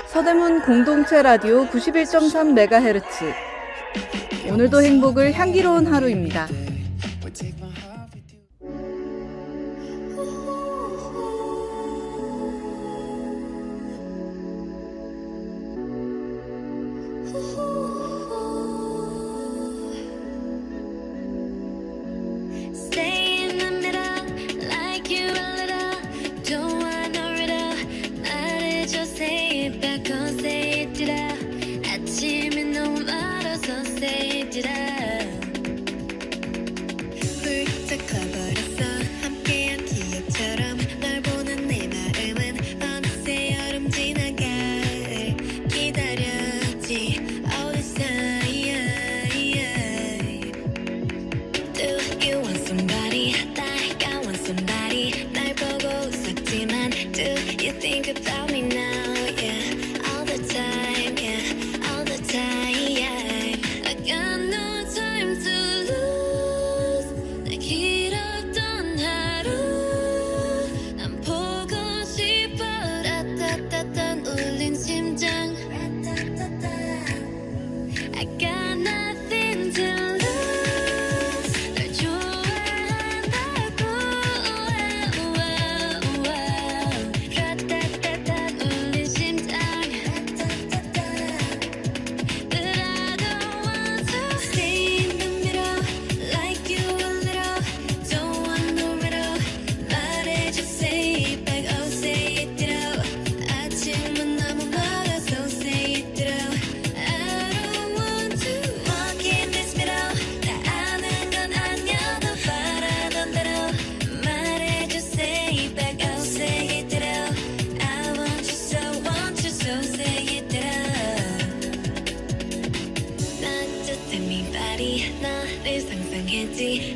서대문 공동체 라디오 91.3MHz. 오늘도 행복을 향기로운 하루입니다.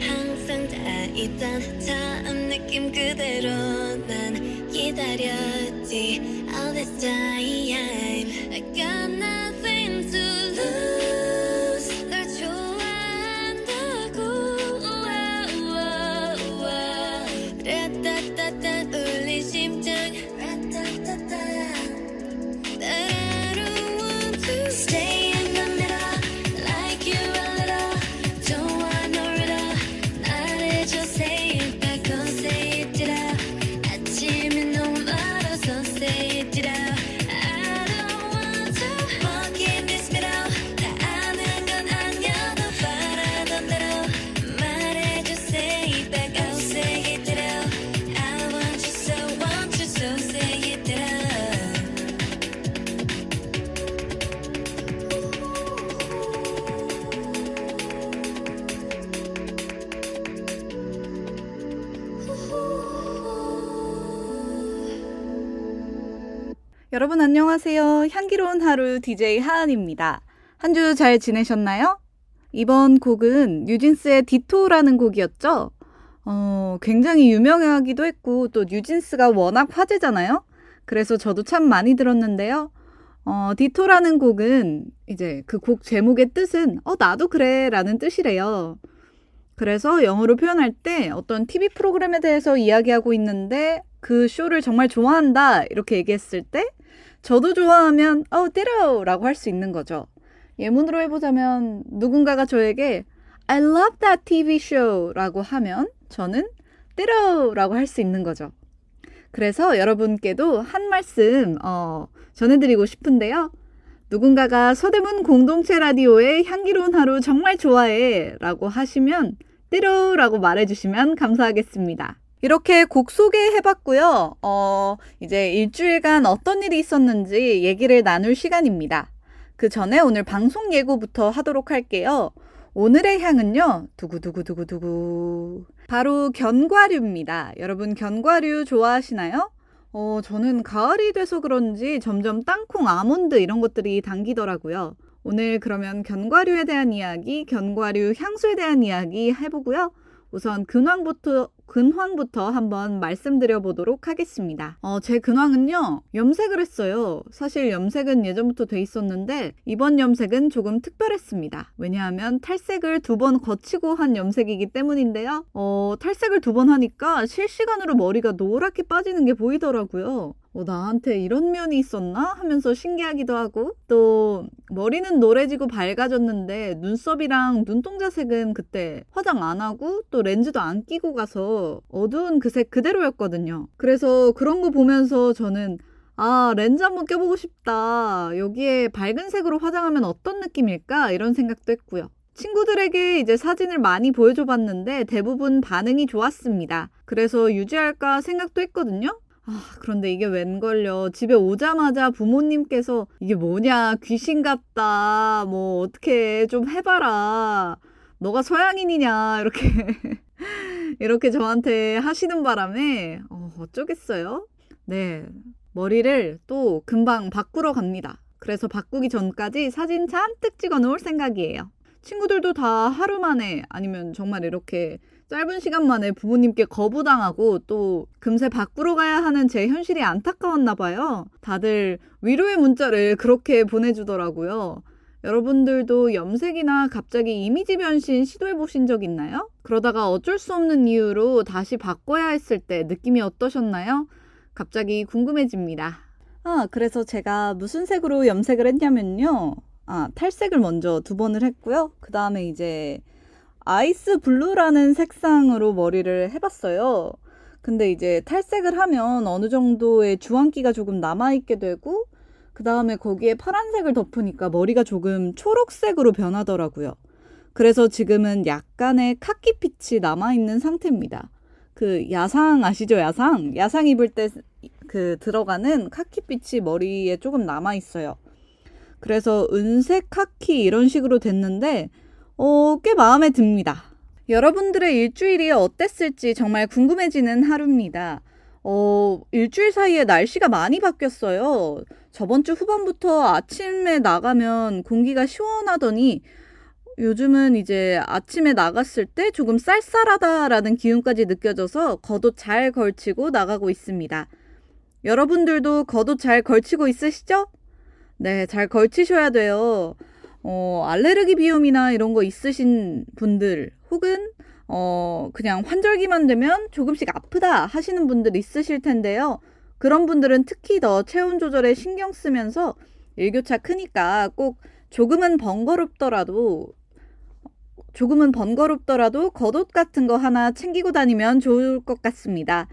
항상 다 있던 처음 느낌 그대로 난 기다렸지 all this time I got nothing to lose 널 좋아한다고 라따따따 울린 심장 라따따따 But I don't want to stay in the middle like you a little don't want no riddle 말해줘 say it back don't say it out 아침이 너무 멀어서 say it out I don't want to walk in this middle 다 아는 건 아니어도 바라던 대로 말해줘 say it back I'll say it out I want you so say it out 여러분 안녕하세요. 향기로운 하루 DJ 하은입니다. 한 주 잘 지내셨나요? 이번 곡은 뉴진스의 디토라는 곡이었죠. 굉장히 유명하기도 했고 또 뉴진스가 워낙 화제잖아요. 그래서 저도 참 많이 들었는데요. 디토라는 곡은 이제 그 곡 제목의 뜻은 나도 그래 라는 뜻이래요. 그래서 영어로 표현할 때 어떤 TV 프로그램에 대해서 이야기하고 있는데 그 쇼를 정말 좋아한다 이렇게 얘기했을 때 저도 좋아하면 ditto 라고 할 수 있는 거죠. 예문으로 해보자면 누군가가 저에게 I love that TV show 라고 하면 저는 ditto 라고 할 수 있는 거죠. 그래서 여러분께도 한 말씀 전해드리고 싶은데요. 누군가가 서대문 공동체 라디오의 향기로운 하루 정말 좋아해 라고 하시면 ditto 라고 말해주시면 감사하겠습니다. 이렇게 곡 소개해봤고요. 이제 일주일간 어떤 일이 있었는지 얘기를 나눌 시간입니다. 그 전에 오늘 방송 예고부터 하도록 할게요. 오늘의 향은요. 두구두구두구두구. 바로 견과류입니다. 여러분 견과류 좋아하시나요? 저는 가을이 돼서 그런지 점점 땅콩, 아몬드 이런 것들이 당기더라고요. 오늘 그러면 견과류에 대한 이야기, 견과류 향수에 대한 이야기 해보고요. 우선 근황부터 한번 말씀드려 보도록 하겠습니다. 제 근황은요, 염색을 했어요. 사실 염색은 예전부터 돼 있었는데 이번 염색은 조금 특별했습니다. 왜냐하면 탈색을 2번 거치고 한 염색이기 때문인데요. 탈색을 2번 하니까 실시간으로 머리가 노랗게 빠지는 게 보이더라고요. 나한테 이런 면이 있었나 하면서 신기하기도 하고, 또 머리는 노래지고 밝아졌는데 눈썹이랑 눈동자색은 그때 화장 안 하고 또 렌즈도 안 끼고 가서 어두운 그 색 그대로였거든요. 그래서 그런 거 보면서 저는 렌즈 한번 껴보고 싶다. 여기에 밝은 색으로 화장하면 어떤 느낌일까? 이런 생각도 했고요. 친구들에게 이제 사진을 많이 보여줘 봤는데 대부분 반응이 좋았습니다. 그래서 유지할까 생각도 했거든요. 그런데 이게 웬걸요. 집에 오자마자 부모님께서 이게 뭐냐, 귀신 같다, 뭐 어떻게 좀 해봐라, 너가 서양인이냐, 이렇게 저한테 하시는 바람에 어쩌겠어요. 네, 머리를 또 금방 바꾸러 갑니다. 그래서 바꾸기 전까지 사진 잔뜩 찍어 놓을 생각이에요. 친구들도 다 하루 만에, 아니면 정말 이렇게 짧은 시간 만에 부모님께 거부당하고 또 금세 바꾸러 가야 하는 제 현실이 안타까웠나 봐요. 다들 위로의 문자를 그렇게 보내주더라고요. 여러분들도 염색이나 갑자기 이미지 변신 시도해 보신 적 있나요? 그러다가 어쩔 수 없는 이유로 다시 바꿔야 했을 때 느낌이 어떠셨나요? 갑자기 궁금해집니다. 그래서 제가 무슨 색으로 염색을 했냐면요. 탈색을 먼저 2번을 했고요. 그 다음에 이제 아이스 블루라는 색상으로 머리를 해봤어요. 근데 이제 탈색을 하면 어느 정도의 주황기가 조금 남아있게 되고, 그 다음에 거기에 파란색을 덮으니까 머리가 조금 초록색으로 변하더라고요. 그래서 지금은 약간의 카키빛이 남아있는 상태입니다. 그 야상 아시죠? 야상 입을 때 들어가는 카키빛이 머리에 조금 남아있어요. 그래서 은색 카키 이런 식으로 됐는데 꽤 마음에 듭니다. 여러분들의 일주일이 어땠을지 정말 궁금해지는 하루입니다. 일주일 사이에 날씨가 많이 바뀌었어요. 저번 주 후반부터 아침에 나가면 공기가 시원하더니 요즘은 이제 아침에 나갔을 때 조금 쌀쌀하다라는 기운까지 느껴져서 겉옷 잘 걸치고 나가고 있습니다. 여러분들도 겉옷 잘 걸치고 있으시죠? 네, 잘 걸치셔야 돼요. 알레르기 비염이나 이런 거 있으신 분들, 혹은 그냥 환절기만 되면 조금씩 아프다 하시는 분들 있으실 텐데요. 그런 분들은 특히 더 체온 조절에 신경 쓰면서 일교차 크니까 꼭 조금은 번거롭더라도 겉옷 같은 거 하나 챙기고 다니면 좋을 것 같습니다.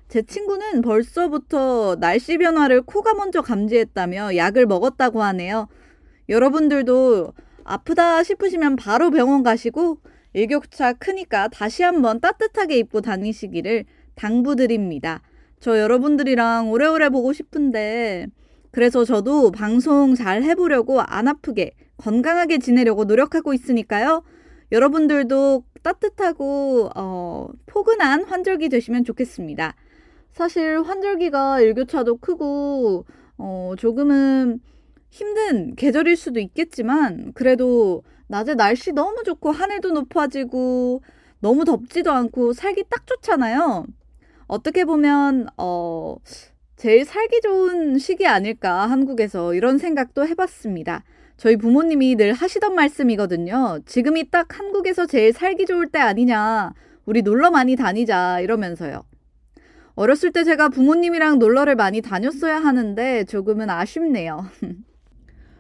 제 친구는 벌써부터 날씨 변화를 코가 먼저 감지했다며 약을 먹었다고 하네요. 여러분들도 아프다 싶으시면 바로 병원 가시고 일교차 크니까 다시 한번 따뜻하게 입고 다니시기를 당부드립니다. 저 여러분들이랑 오래오래 보고 싶은데, 그래서 저도 방송 잘 해보려고 안 아프게 건강하게 지내려고 노력하고 있으니까요. 여러분들도 따뜻하고 포근한 환절기 되시면 좋겠습니다. 사실 환절기가 일교차도 크고 조금은 힘든 계절일 수도 있겠지만, 그래도 낮에 날씨 너무 좋고 하늘도 높아지고 너무 덥지도 않고 살기 딱 좋잖아요. 어떻게 보면 제일 살기 좋은 시기 아닐까, 한국에서. 이런 생각도 해봤습니다. 저희 부모님이 늘 하시던 말씀이거든요. 지금이 딱 한국에서 제일 살기 좋을 때 아니냐, 우리 놀러 많이 다니자, 이러면서요. 어렸을 때 제가 부모님이랑 놀러를 많이 다녔어야 하는데 조금은 아쉽네요.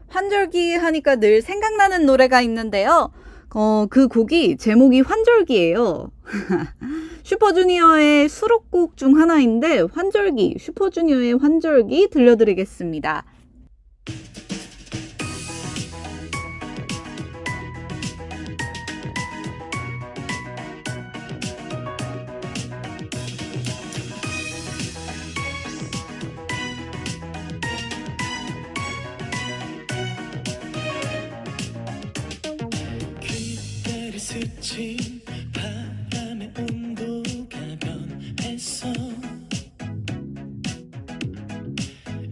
환절기 하니까 늘 생각나는 노래가 있는데요. 그 곡이 제목이 환절기예요. 슈퍼주니어의 수록곡 중 하나인데 슈퍼주니어의 환절기 들려드리겠습니다. 스친 바람의 온도가 변했어.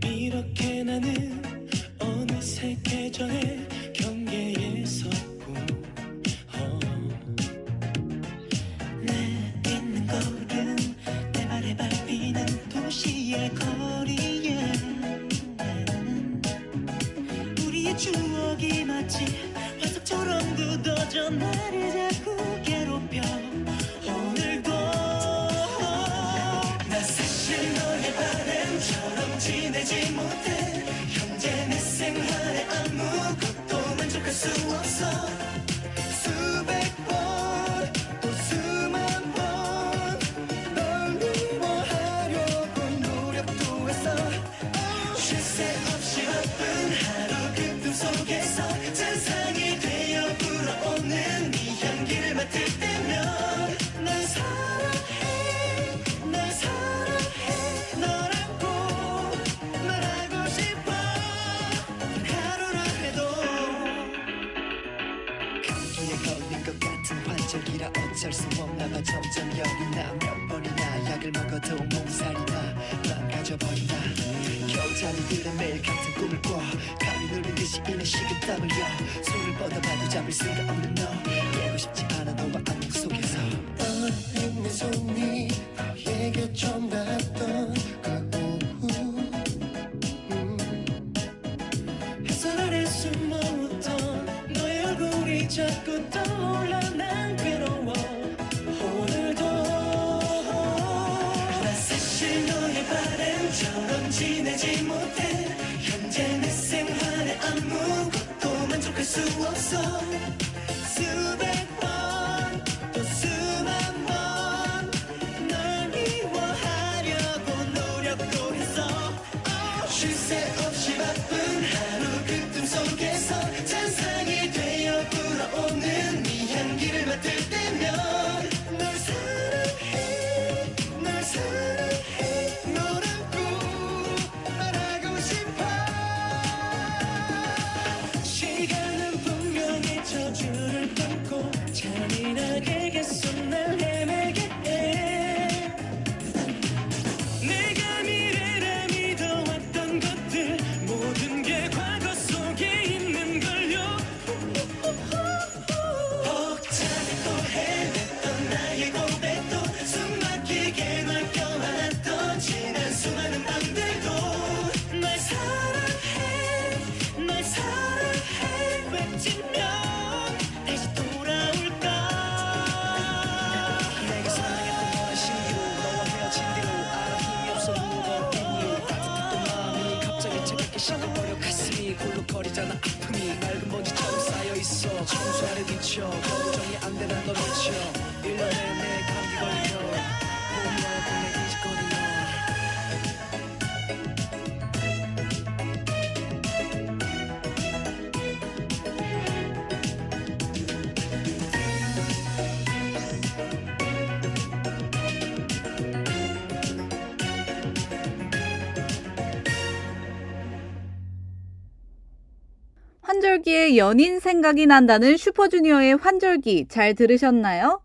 이렇게 나는 어느새 계절의 경계에 섰고 내 어쩔 수 없나 봐 점점 열이 나 몇 번이나 약을 먹어도 몸살이 나 망가져버린다 겨우자리들은 매일 같은 꿈을 꿔 감이 누린 듯이 이내 식은땀을 흘려 손을 뻗어봐도 잡을 수가 없는 너 깨고 싶지 않아 너와 안녕 속에서 어린 내 손이 너에게 좀 닿았던 그 오후 햇살 아래 숨어왔던 너의 얼굴이 자꾸 떠올라 난 괴로워 오늘도 나 사실 너의 바람처럼 지내지 못해 현재 내 생활에 아무것도 만족할 수 없어 수백 번 또 수만 번 널 미워하려고 노력도 했어 쉴 새 없이 바쁜 하루 그 틈 속에서 잔상이 되어 불어오는 네 향기를 맡을 때면 널 사랑해 널 사랑해 널 안고 말하고 싶어 시간은 분명히 저주를 끊고 잔인하게 계속 날 헤매게 해 내가 미래라 믿어왔던 것들 모든 게 과거 속에 있는 걸요 벅차고 헤맸던 나의 고백도 숨 막히게 널 껴안았던 지난 수많은 밤들도 널 사랑해 널 사랑해 외치면 다시 돌아올까 내가 사랑했던 너의 신기루 너와 헤어진 뒤로 알아 힘이 없어 무거웠던 이유 따뜻했던 마음이 갑자기 차갑게 식어버려 가슴이 굴룩거리잖아 아픔이 맑은 먼지처럼 쌓여있어 청소하려 미쳐 걱정이 안 되나 너 미쳐 1년 내내 감기 걸리며 봄이야 동네 이직거리며 환절기에 연인 생각이 난다는 슈퍼주니어의 환절기 잘 들으셨나요?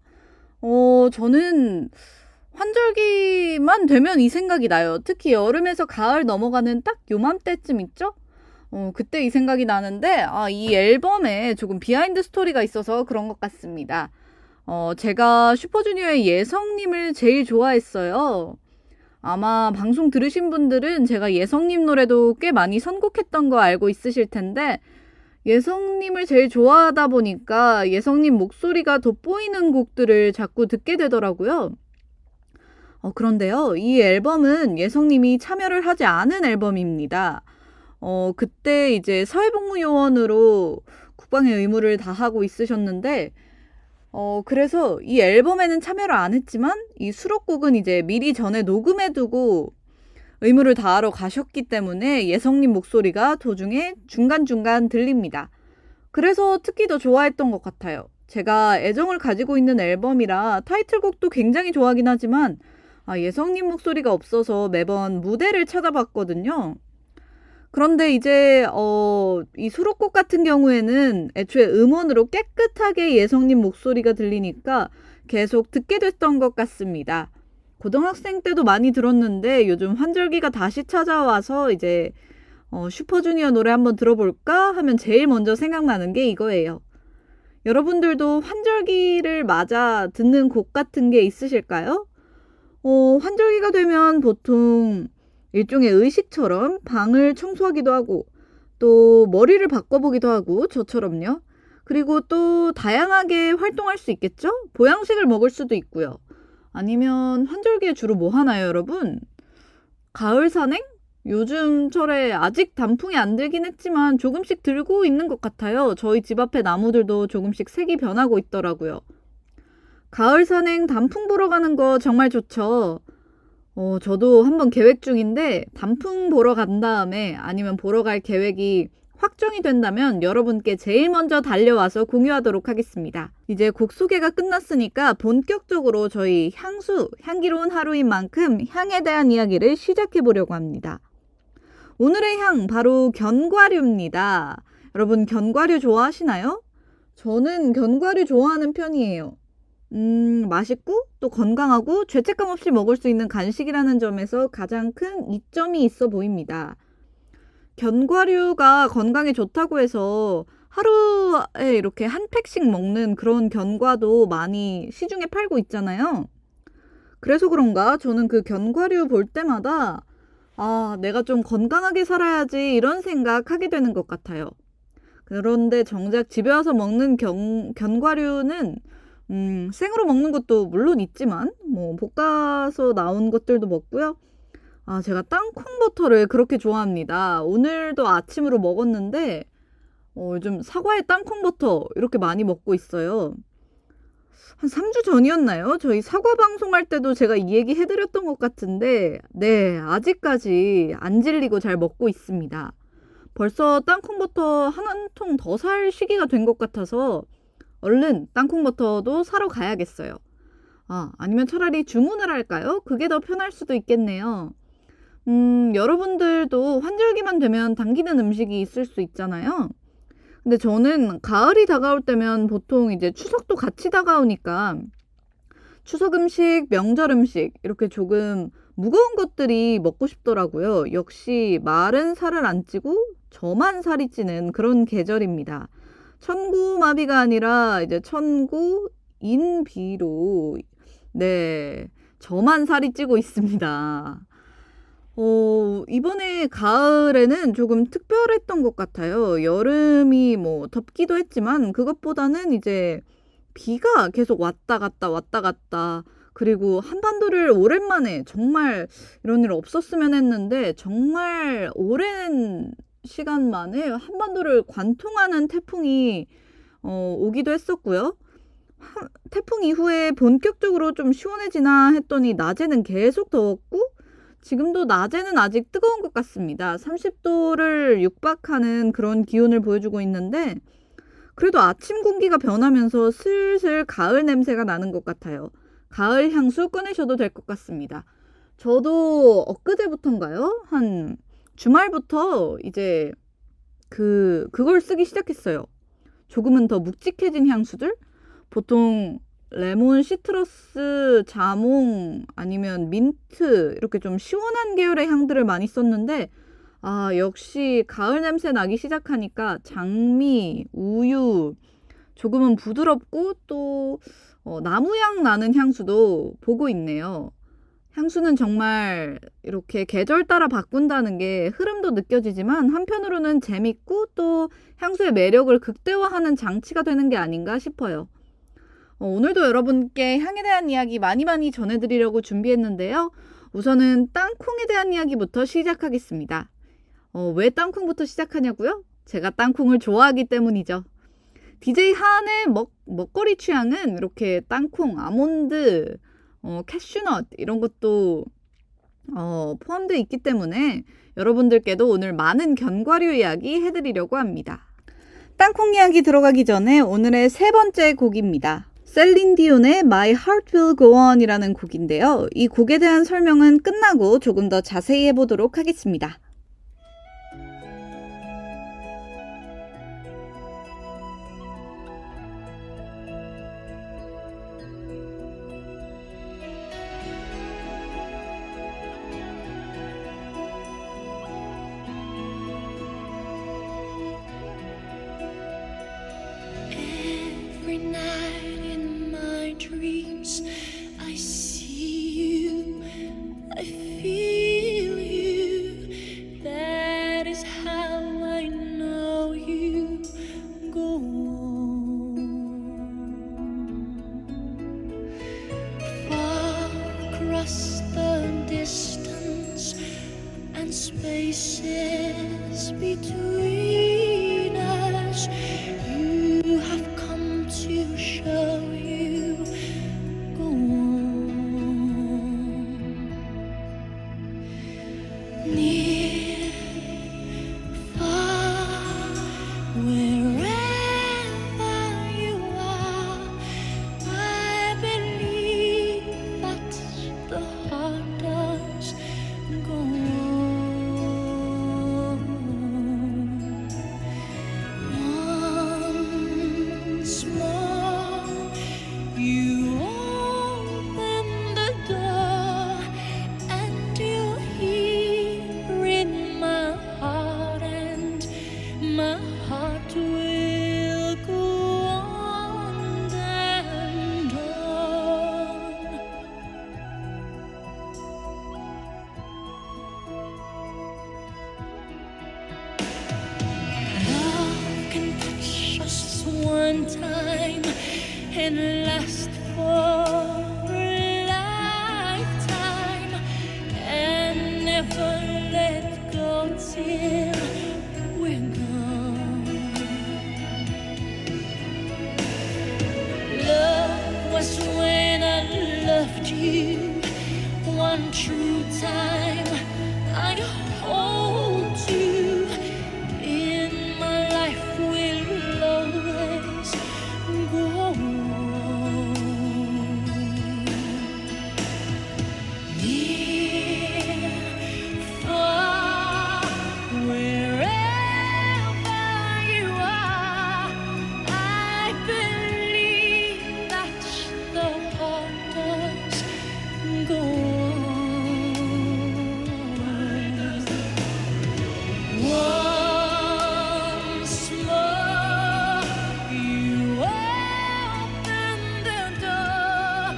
저는 환절기만 되면 이 생각이 나요. 특히 여름에서 가을 넘어가는 딱 요맘때쯤 있죠? 그때 이 생각이 나는데 이 앨범에 조금 비하인드 스토리가 있어서 그런 것 같습니다. 제가 슈퍼주니어의 예성님을 제일 좋아했어요. 아마 방송 들으신 분들은 제가 예성님 노래도 꽤 많이 선곡했던 거 알고 있으실 텐데 예성님을 제일 좋아하다 보니까 예성님 목소리가 돋보이는 곡들을 자꾸 듣게 되더라고요. 그런데요, 이 앨범은 예성님이 참여를 하지 않은 앨범입니다. 그때 이제 사회복무요원으로 국방의 의무를 다하고 있으셨는데 그래서 이 앨범에는 참여를 안 했지만 이 수록곡은 이제 미리 전에 녹음해두고 의무를 다하러 가셨기 때문에 예성님 목소리가 도중에 중간중간 들립니다. 그래서 특히 더 좋아했던 것 같아요. 제가 애정을 가지고 있는 앨범이라 타이틀곡도 굉장히 좋아하긴 하지만 예성님 목소리가 없어서 매번 무대를 찾아봤거든요. 그런데 이제 이 수록곡 같은 경우에는 애초에 음원으로 깨끗하게 예성님 목소리가 들리니까 계속 듣게 됐던 것 같습니다. 고등학생 때도 많이 들었는데 요즘 환절기가 다시 찾아와서 이제 슈퍼주니어 노래 한번 들어볼까 하면 제일 먼저 생각나는 게 이거예요. 여러분들도 환절기를 맞아 듣는 곡 같은 게 있으실까요? 환절기가 되면 보통 일종의 의식처럼 방을 청소하기도 하고 또 머리를 바꿔보기도 하고 저처럼요. 그리고 또 다양하게 활동할 수 있겠죠? 보양식을 먹을 수도 있고요. 아니면 환절기에 주로 뭐 하나요, 여러분? 가을 산행? 요즘 철에 아직 단풍이 안 들긴 했지만 조금씩 들고 있는 것 같아요. 저희 집 앞에 나무들도 조금씩 색이 변하고 있더라고요. 가을 산행 단풍 보러 가는 거 정말 좋죠. 저도 한번 계획 중인데 단풍 보러 간 다음에 아니면 보러 갈 계획이 확정이 된다면 여러분께 제일 먼저 달려와서 공유하도록 하겠습니다. 이제 곡 소개가 끝났으니까 본격적으로 저희 향기로운 하루인 만큼 향에 대한 이야기를 시작해 보려고 합니다. 오늘의 향 바로 견과류입니다. 여러분 견과류 좋아하시나요? 저는 견과류 좋아하는 편이에요. 맛있고 또 건강하고 죄책감 없이 먹을 수 있는 간식이라는 점에서 가장 큰 이점이 있어 보입니다. 견과류가 건강에 좋다고 해서 하루에 이렇게 한 팩씩 먹는 그런 견과도 많이 시중에 팔고 있잖아요. 그래서 그런가 저는 그 견과류 볼 때마다 내가 좀 건강하게 살아야지 이런 생각하게 되는 것 같아요. 그런데 정작 집에 와서 먹는 견과류는 생으로 먹는 것도 물론 있지만 뭐 볶아서 나온 것들도 먹고요. 제가 땅콩 버터를 그렇게 좋아합니다. 오늘도 아침으로 먹었는데 요즘 사과에 땅콩 버터 이렇게 많이 먹고 있어요. 한 3주 전이었나요? 저희 사과 방송할 때도 제가 이 얘기 해드렸던 것 같은데 네, 아직까지 안 질리고 잘 먹고 있습니다. 벌써 땅콩 버터 한 통 더 살 시기가 된 것 같아서 얼른 땅콩 버터도 사러 가야겠어요. 아니면 차라리 주문을 할까요? 그게 더 편할 수도 있겠네요. 여러분들도 환절기만 되면 당기는 음식이 있을 수 있잖아요. 근데 저는 가을이 다가올 때면 보통 이제 추석도 같이 다가오니까 추석 음식, 명절 음식 이렇게 조금 무거운 것들이 먹고 싶더라고요. 역시 말은 살을 안 찌고 저만 살이 찌는 그런 계절입니다. 천고마비가 아니라 이제 천고인비로 네, 저만 살이 찌고 있습니다. 이번에 가을에는 조금 특별했던 것 같아요. 여름이 뭐 덥기도 했지만 그것보다는 이제 비가 계속 왔다 갔다 왔다 갔다 그리고 한반도를 오랜만에 정말 이런 일 없었으면 했는데 정말 오랜 시간 만에 한반도를 관통하는 태풍이 오기도 했었고요. 태풍 이후에 본격적으로 좀 시원해지나 했더니 낮에는 계속 더웠고 지금도 낮에는 아직 뜨거운 것 같습니다. 30도를 육박하는 그런 기온을 보여주고 있는데 그래도 아침 공기가 변하면서 슬슬 가을 냄새가 나는 것 같아요. 가을 향수 꺼내셔도 될 것 같습니다. 저도 엊그제부터인가요? 한 주말부터 이제 그걸 쓰기 시작했어요. 조금은 더 묵직해진 향수들? 보통 레몬, 시트러스, 자몽 아니면 민트 이렇게 좀 시원한 계열의 향들을 많이 썼는데 역시 가을 냄새 나기 시작하니까 장미, 우유 조금은 부드럽고 또 나무향 나는 향수도 보고 있네요. 향수는 정말 이렇게 계절 따라 바꾼다는 게 흐름도 느껴지지만 한편으로는 재밌고 또 향수의 매력을 극대화하는 장치가 되는 게 아닌가 싶어요. 오늘도 여러분께 향에 대한 이야기 많이 전해드리려고 준비했는데요. 우선은 땅콩에 대한 이야기부터 시작하겠습니다. 왜 땅콩부터 시작하냐고요? 제가 땅콩을 좋아하기 때문이죠. DJ 하한의 먹거리 취향은 이렇게 땅콩, 아몬드, 캐슈넛 이런 것도 포함되어 있기 때문에 여러분들께도 오늘 많은 견과류 이야기 해드리려고 합니다. 땅콩 이야기 들어가기 전에 오늘의 세 번째 곡입니다. 셀린 디온의 My Heart Will Go On 이라는 곡인데요. 이 곡에 대한 설명은 끝나고 조금 더 자세히 해보도록 하겠습니다. Every night in my dreams, I see you, I feel you. That is how I know you go on. Far across the distance and spaces between us, you have come to show you go on. Near, far, wherever you are, I believe that the heart does go on. can last for a lifetime and never let go till we're gone. Love was when I loved you one true time. I hold you in my life will always go on. Near, far, wherever you are, I believe that the heart does go on. Once more, you open the door,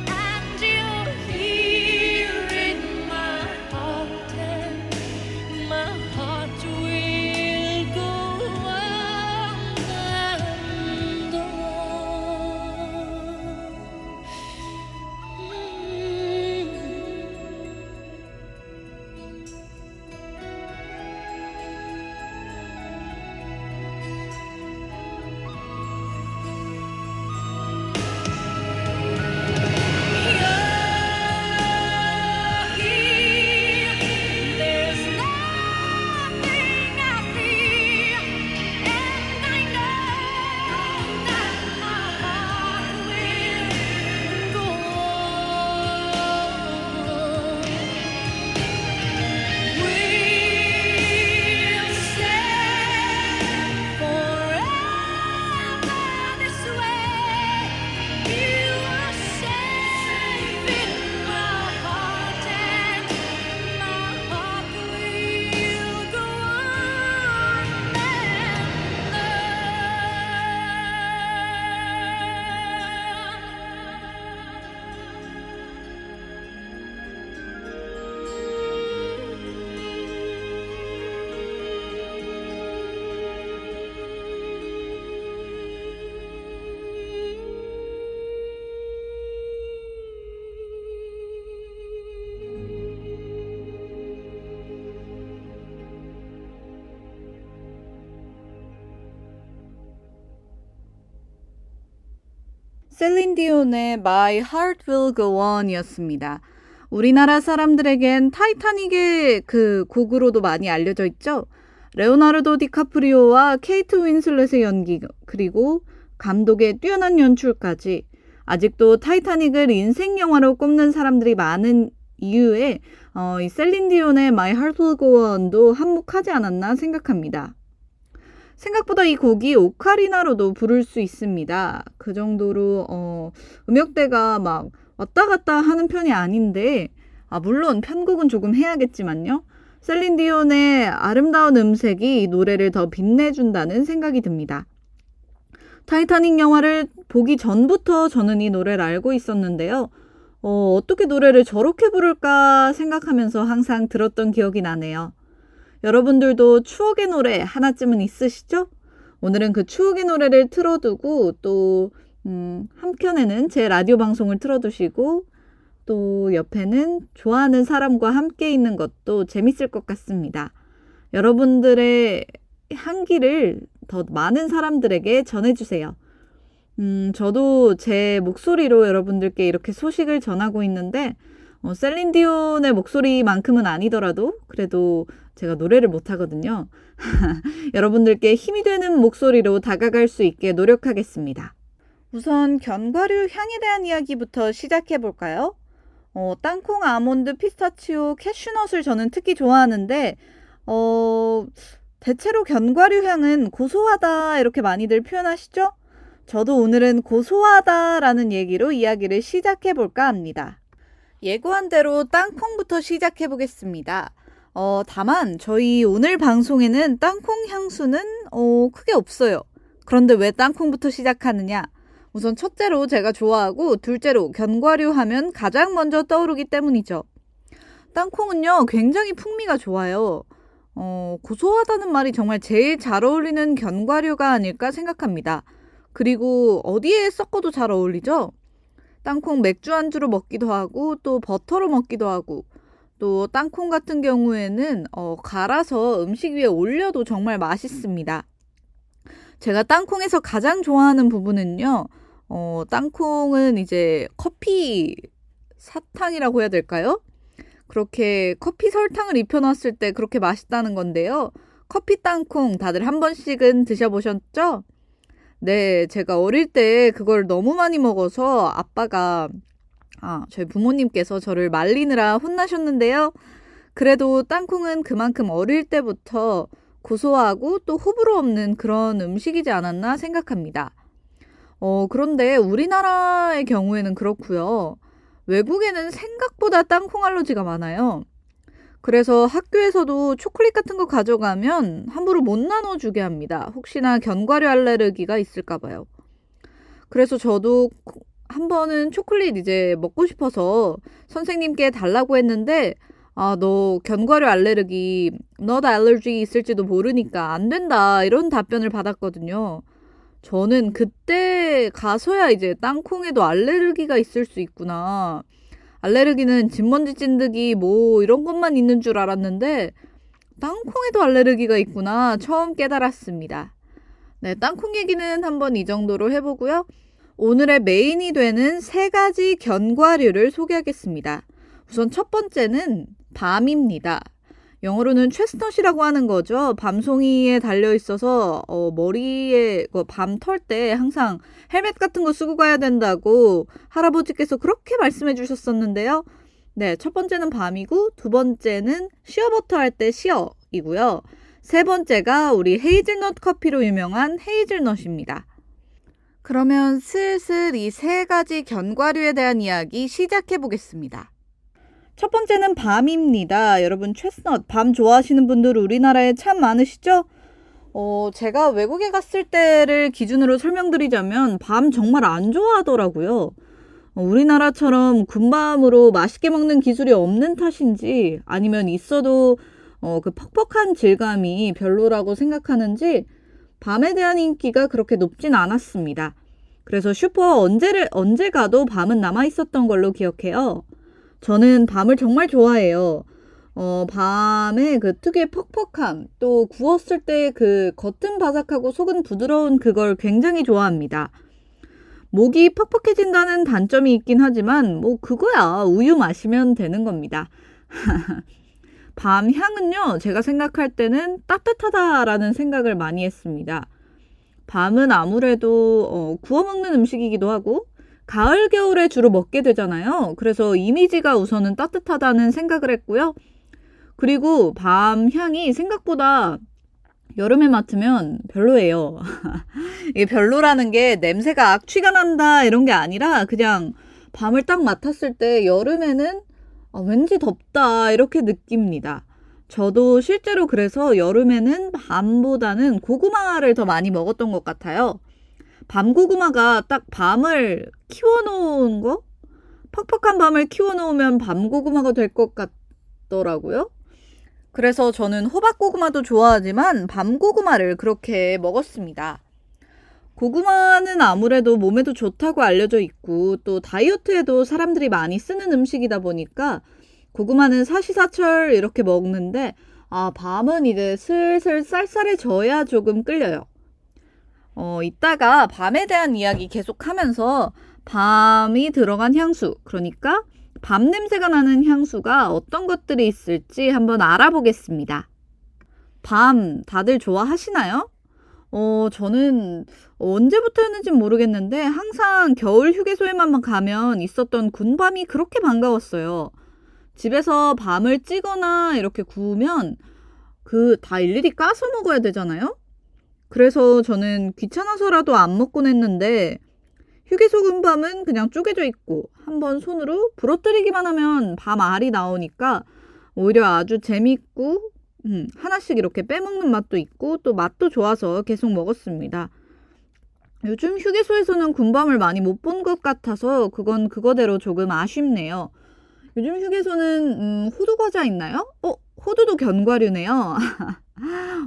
and you're here in my heart, and my heart will go on and there's nothing I fear, and I know that my heart will go on. We'll stay forever this way. You are safe in my heart, and my heart will go on 셀린 디온의 My Heart Will Go On이었습니다. 우리나라 사람들에겐 타이타닉의 그 곡으로도 많이 알려져 있죠. 레오나르도 디카프리오와 케이트 윈슬렛의 연기, 그리고 감독의 뛰어난 연출까지 아직도 타이타닉을 인생 영화로 꼽는 사람들이 많은 이유에 이 셀린 디온의 My Heart Will Go On도 한몫하지 않았나 생각합니다. 생각보다 이 곡이 오카리나로도 부를 수 있습니다. 그 정도로 음역대가 막 왔다 갔다 하는 편이 아닌데, 물론 편곡은 조금 해야겠지만요. 셀린 디온의 아름다운 음색이 이 노래를 더 빛내준다는 생각이 듭니다. 타이타닉 영화를 보기 전부터 저는 이 노래를 알고 있었는데요. 어떻게 노래를 저렇게 부를까 생각하면서 항상 들었던 기억이 나네요. 여러분들도 추억의 노래 하나쯤은 있으시죠? 오늘은 그 추억의 노래를 틀어두고 또 한켠에는 제 라디오 방송을 틀어두시고 또 옆에는 좋아하는 사람과 함께 있는 것도 재밌을 것 같습니다. 여러분들의 향기를 더 많은 사람들에게 전해주세요. 저도 제 목소리로 여러분들께 이렇게 소식을 전하고 있는데 셀린 디온의 목소리만큼은 아니더라도 그래도 제가 노래를 못하거든요. 여러분들께 힘이 되는 목소리로 다가갈 수 있게 노력하겠습니다. 우선 견과류 향에 대한 이야기부터 시작해 볼까요? 땅콩, 아몬드, 피스타치오, 캐슈넛을 저는 특히 좋아하는데 대체로 견과류 향은 고소하다 이렇게 많이들 표현하시죠? 저도 오늘은 고소하다라는 얘기로 이야기를 시작해 볼까 합니다. 예고한 대로 땅콩부터 시작해 보겠습니다. 다만 저희 오늘 방송에는 땅콩 향수는 크게 없어요. 그런데 왜 땅콩부터 시작하느냐? 우선 첫째로 제가 좋아하고 둘째로 견과류 하면 가장 먼저 떠오르기 때문이죠. 땅콩은요 굉장히 풍미가 좋아요. 고소하다는 말이 정말 제일 잘 어울리는 견과류가 아닐까 생각합니다. 그리고 어디에 섞어도 잘 어울리죠? 땅콩 맥주 안주로 먹기도 하고 또 버터로 먹기도 하고 또 땅콩 같은 경우에는 갈아서 음식 위에 올려도 정말 맛있습니다. 제가 땅콩에서 가장 좋아하는 부분은요. 땅콩은 이제 커피 사탕이라고 해야 될까요? 그렇게 커피 설탕을 입혀놨을 때 그렇게 맛있다는 건데요. 커피 땅콩 다들 한 번씩은 드셔보셨죠? 네, 제가 어릴 때 그걸 너무 많이 먹어서 아빠가 저희 부모님께서 저를 말리느라 혼나셨는데요. 그래도 땅콩은 그만큼 어릴 때부터 고소하고 또 호불호 없는 그런 음식이지 않았나 생각합니다. 그런데 우리나라의 경우에는 그렇고요. 외국에는 생각보다 땅콩 알러지가 많아요. 그래서 학교에서도 초콜릿 같은 거 가져가면 함부로 못 나눠주게 합니다. 혹시나 견과류 알레르기가 있을까 봐요. 그래서 저도 한 번은 초콜릿 이제 먹고 싶어서 선생님께 달라고 했는데 너 견과류 알레르기, nut allergy 있을지도 모르니까 안 된다 이런 답변을 받았거든요. 저는 그때 가서야 이제 땅콩에도 알레르기가 있을 수 있구나. 알레르기는 진먼지 찐득이 뭐 이런 것만 있는 줄 알았는데 땅콩에도 알레르기가 있구나 처음 깨달았습니다. 네, 땅콩 얘기는 한번 이 정도로 해보고요. 오늘의 메인이 되는 3가지 견과류를 소개하겠습니다. 우선 첫 번째는 밤입니다. 영어로는 체스넛이라고 하는 거죠. 밤송이에 달려있어서 머리에 밤 털 때 항상 헬멧 같은 거 쓰고 가야 된다고 할아버지께서 그렇게 말씀해 주셨었는데요. 네, 첫 번째는 밤이고 두 번째는 시어버터 할 때 시어이고요. 세 번째가 우리 헤이즐넛 커피로 유명한 헤이즐넛입니다. 그러면 슬슬 이 3가지 견과류에 대한 이야기 시작해 보겠습니다. 첫 번째는 밤입니다. 여러분 체스넛, 밤 좋아하시는 분들 우리나라에 참 많으시죠? 제가 외국에 갔을 때를 기준으로 설명드리자면 밤 정말 안 좋아하더라고요. 우리나라처럼 군밤으로 맛있게 먹는 기술이 없는 탓인지 아니면 있어도 그 퍽퍽한 질감이 별로라고 생각하는지 밤에 대한 인기가 그렇게 높진 않았습니다. 그래서 슈퍼 언제 가도 밤은 남아 있었던 걸로 기억해요. 저는 밤을 정말 좋아해요. 밤에 그 특유의 퍽퍽함, 또 구웠을 때 그 겉은 바삭하고 속은 부드러운 그걸 굉장히 좋아합니다. 목이 퍽퍽해진다는 단점이 있긴 하지만 뭐 그거야 우유 마시면 되는 겁니다. 밤 향은요, 제가 생각할 때는 따뜻하다라는 생각을 많이 했습니다. 밤은 아무래도 구워 먹는 음식이기도 하고 가을, 겨울에 주로 먹게 되잖아요. 그래서 이미지가 우선은 따뜻하다는 생각을 했고요. 그리고 밤 향이 생각보다 여름에 맡으면 별로예요. 이게 별로라는 게 냄새가 악취가 난다 이런 게 아니라 그냥 밤을 딱 맡았을 때 여름에는 왠지 덥다 이렇게 느낍니다. 저도 실제로 그래서 여름에는 밤보다는 고구마를 더 많이 먹었던 것 같아요. 밤고구마가 딱 밤을 키워놓은 거? 퍽퍽한 밤을 키워놓으면 밤고구마가 될 것 같더라고요. 그래서 저는 호박고구마도 좋아하지만 밤고구마를 그렇게 먹었습니다. 고구마는 아무래도 몸에도 좋다고 알려져 있고 또 다이어트에도 사람들이 많이 쓰는 음식이다 보니까 고구마는 사시사철 이렇게 먹는데 밤은 이제 슬슬 쌀쌀해져야 조금 끌려요. 이따가 밤에 대한 이야기 계속하면서 밤이 들어간 향수, 그러니까 밤 냄새가 나는 향수가 어떤 것들이 있을지 한번 알아보겠습니다. 밤 다들 좋아하시나요? 저는 언제부터였는지 모르겠는데 항상 겨울 휴게소에만 가면 있었던 군밤이 그렇게 반가웠어요. 집에서 밤을 찌거나 이렇게 구우면 다 일일이 까서 먹어야 되잖아요? 그래서 저는 귀찮아서라도 안 먹곤 했는데 휴게소 군밤은 그냥 쪼개져 있고 한번 손으로 부러뜨리기만 하면 밤 알이 나오니까 오히려 아주 재밌고 하나씩 이렇게 빼먹는 맛도 있고 또 맛도 좋아서 계속 먹었습니다. 요즘 휴게소에서는 군밤을 많이 못 본 것 같아서 그건 그거대로 조금 아쉽네요. 요즘 휴게소는 호두과자 있나요? 호두도 견과류네요.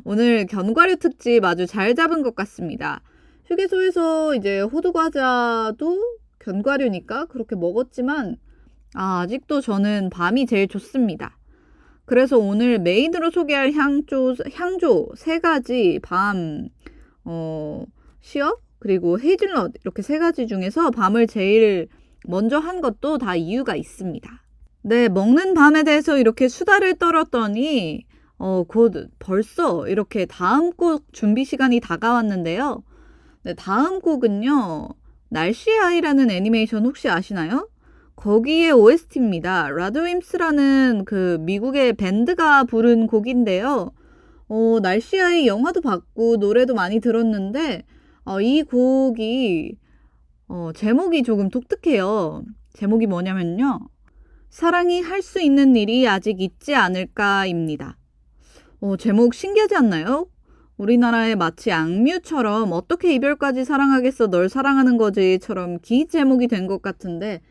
오늘 견과류 특집 아주 잘 잡은 것 같습니다. 휴게소에서 이제 호두 과자도 견과류니까 그렇게 먹었지만 아직도 저는 밤이 제일 좋습니다. 그래서 오늘 메인으로 소개할 향조 3가지 밤, 시럽 그리고 헤이즐넛 이렇게 3가지 중에서 밤을 제일 먼저 한 것도 다 이유가 있습니다. 네, 먹는 밤에 대해서 이렇게 수다를 떨었더니 곧 벌써 이렇게 다음 곡 준비 시간이 다가왔는데요. 네, 다음 곡은요. 날씨의 아이라는 애니메이션 혹시 아시나요? 거기에 OST입니다. 라드윰스라는 그 미국의 밴드가 부른 곡인데요. 날씨의 아이 영화도 봤고 노래도 많이 들었는데 이 곡이 제목이 조금 독특해요. 제목이 뭐냐면요. 사랑이 할 수 있는 일이 아직 있지 않을까입니다. 제목 신기하지 않나요? 우리나라의 마치 악뮤처럼 어떻게 이별까지 사랑하겠어 널 사랑하는 거지처럼 기 제목이 된 것 같은데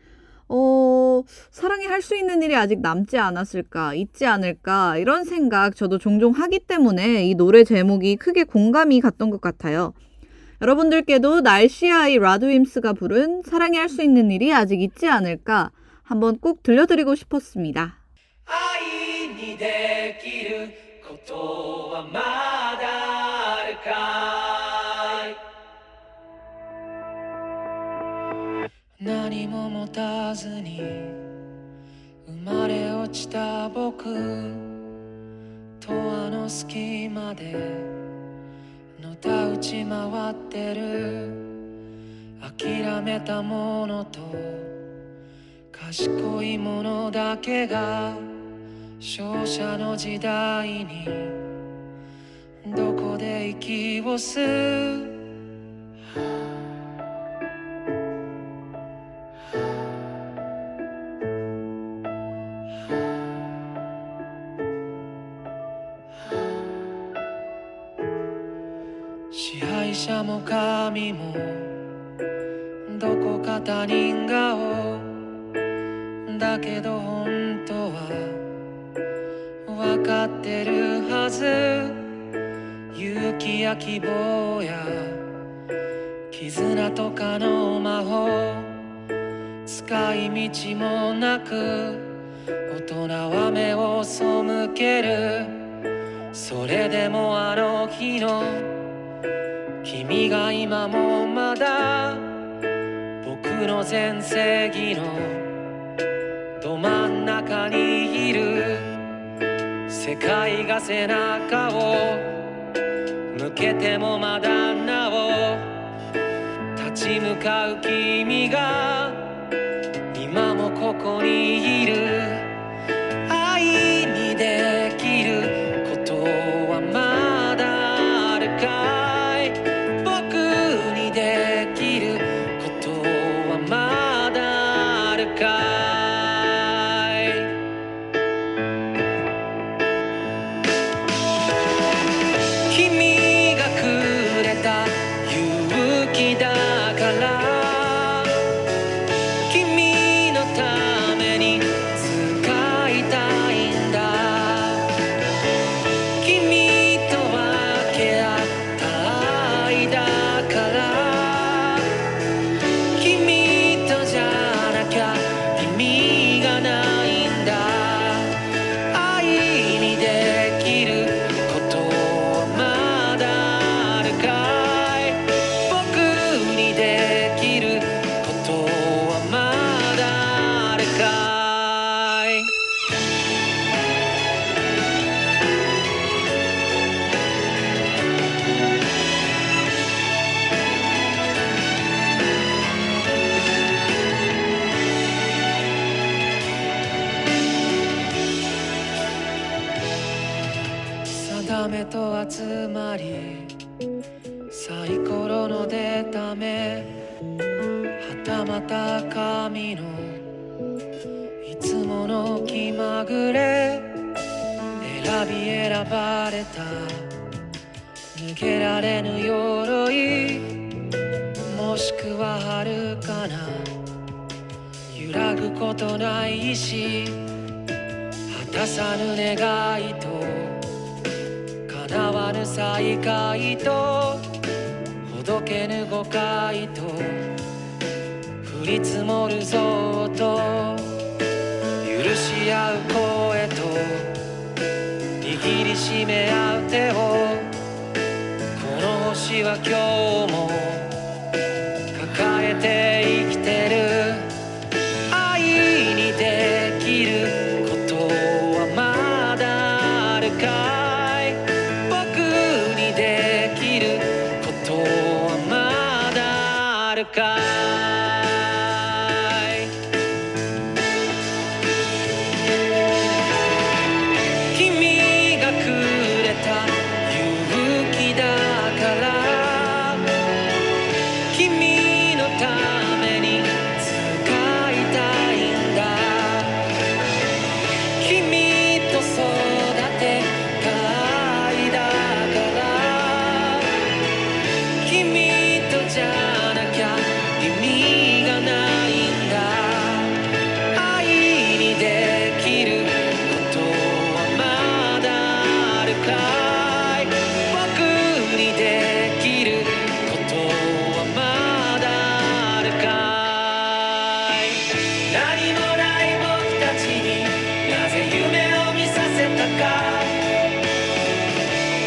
사랑이 할 수 있는 일이 아직 남지 않았을까, 있지 않을까 이런 생각 저도 종종 하기 때문에 이 노래 제목이 크게 공감이 갔던 것 같아요. 여러분들께도 날씨의 아이 라드윰스가 부른 사랑이 할 수 있는 일이 아직 있지 않을까 한번 꼭 들려드리고 싶었습니다. 愛にできることはまだあるかい何も持たずに生まれ落ちた僕とあの隙間でのたうち回ってる諦めたものと賢いものだけが勝者の時代にどこで息を吸う支配者も神もどこか他人顔だけど本当は分かってるはず勇気や希望や絆とかの魔法使い道もなく大人は目を背けるそれでもあの日の君が今もまだ僕の全盛期のど真ん中にいる世界が背中を向けてもまだなお立ち向かう君が今もここにいる愛にできることはまだあるかい僕にできることはまだあるかい君がくれた勇気だから君のために使いたいんだ君と分け合った愛だから君とじゃなきゃ意味がないんだ愛にできることはまだあるかい僕にできることはまだあるかい定めと集まりサイコロの出た目はたまた神のいつもの気まぐれ選び選ばれた脱げられぬ鎧もしくは遥かな揺らぐことない意志果たさぬ願いと叶わぬ再会とほ届けぬ誤解と降り積もるぞと許し合う声と握りしめ合う手をこの星は今日も抱えて生きてる愛にできることはまだあるかい僕にできることはまだあるかい君がくれた勇気だから君のために使いたいんだ君と育てたいだから君とじゃなきゃ意味がないんだ愛にできることはまだあるかい僕にできることはまだあるかい何もない僕たちになぜ夢を見させたか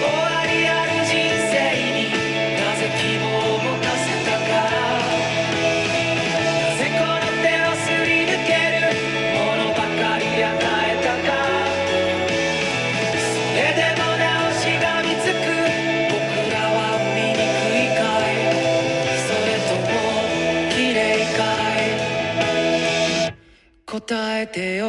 終わりある人生になぜ希望を持たせたかなぜこの手をすり抜けるものばかり与えたかそれでもなおしがみつく僕らは醜いかいそれとも綺麗かい答えてよ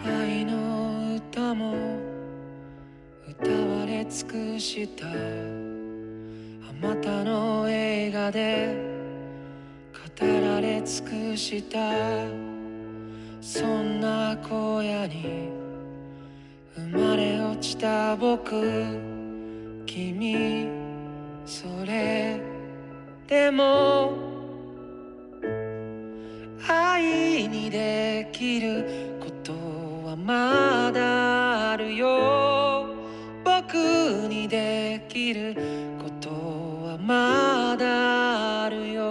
愛の歌も歌われ尽くしたあまたの映画で語られ尽くしたそんな荒野に生まれ落ちた僕君それでも愛にできることはまだあるよ僕にできることはまだあるよ